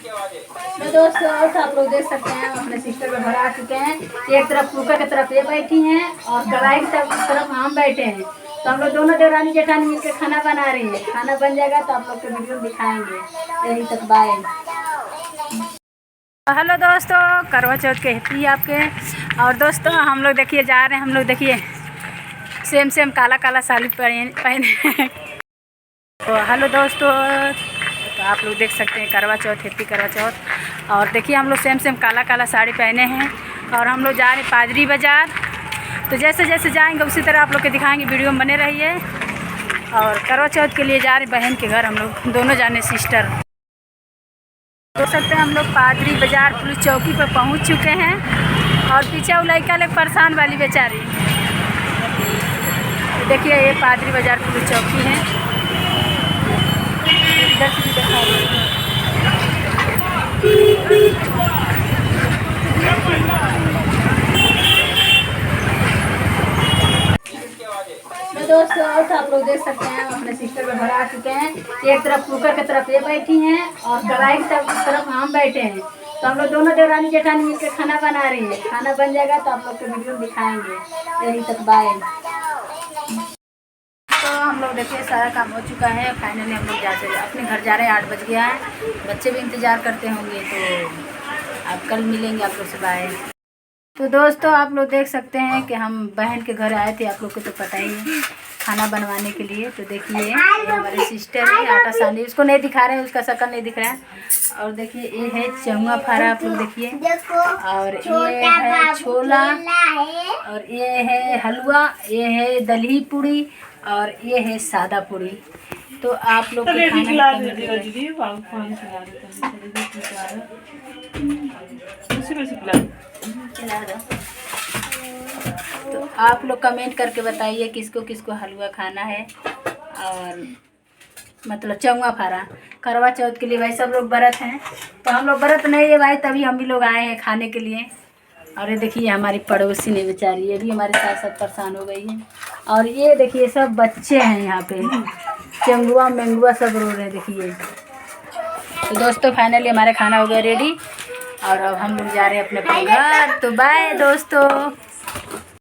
तो दोस्तों आप लोग देख सकते हैं, हम अपने सिस्टर में घर आ चुके हैं। एक तरफ कुकर की तरफ ये बैठी हैं और कढ़ाई की तरफ हम बैठे हैं। तो हम लोग दोनों देवरानी जेठानी मिलकर खाना बना रही है। खाना बन जाएगा तो आप लोग को वीडियो दिखाएंगे। यही तक बाय। हेलो दोस्तों, करवा चौथ के हैप्पी आपके। और दोस्तों हम लोग देखिए जा रहे हैं, हम लोग देखिए सेम काला काला साड़ी पहने। तो हेलो दोस्तों, तो आप लोग देख सकते हैं करवा चौथ, हैप्पी करवा चौथ। और देखिए हम लोग सेम काला काला साड़ी पहने हैं और हम लोग जा रहे हैं पादरी बाज़ार। तो जैसे जैसे जाएंगे उसी तरह आप लोग के दिखाएंगे, वीडियो में बने रहिए। और करवा चौथ के लिए जा रहे बहन के घर, हम लोग दोनों जाने सिस्टर। देख सकते हैं हम लोग पादरी बाज़ार पुलिस चौकी पर पहुंच चुके हैं। और पीछे वो लड़का लोग परेशान वाली बेचारी। तो देखिए ये पादरी बाज़ार पुलिस चौकी है। इधर से भी दिखा रही है। तो दोस्तों आप लोग देख सकते हैं, हम अपने सिस्टर में घर आ चुके हैं। एक तरफ कुकर की तरफ ये बैठी हैं और कढ़ाई की तरफ हम बैठे हैं। तो हम लोग दोनों देवरानी जेठानी मिलकर खाना बना रही है। खाना बन जाएगा तो आप लोग को वीडियो दिखाएंगे। यही तक बाय। तो हम लोग देखिए सारा काम हो चुका है। फाइनली हम लोग अपने घर जा रहे हैं। 8 बज गया है। बच्चे भी इंतज़ार करते होंगे। तो अब कल मिलेंगे आप लोग से। बाय। तो दोस्तों आप लोग देख सकते हैं कि हम बहन के घर आए थे। आप लोग को तो पता ही है, खाना बनवाने के लिए। तो देखिए ये हमारी सिस्टर है, आटा सानी। उसको नहीं दिखा रहे हैं, उसका शक्ल नहीं दिख रहा है। और देखिए ये है चौंगा फारा, आप लोग देखिए। और ये है छोला, और ये है हलवा, ये है दलही पूड़ी, और ये है सादा पूड़ी। तो आप लोग तो आप लोग कमेंट करके बताइए किसको किसको हलवा खाना है। और मतलब चौंगा फारा करवा चौथ के लिए भाई सब लोग व्रत हैं। तो हम लोग व्रत नहीं है भाई, तभी हम भी लोग आए हैं खाने के लिए। और ये देखिए हमारी पड़ोसी ने बेचारी, ये भी हमारे साथ परेशान हो गई है। और ये देखिए सब बच्चे हैं यहाँ पे, चंगुआ मैंगुआ सब रो रहे हैं देखिए। तो दोस्तों फाइनली हमारा खाना हो गया रेडी। और अब हम लोग जा रहे हैं अपने घर। तो बाय दोस्तों।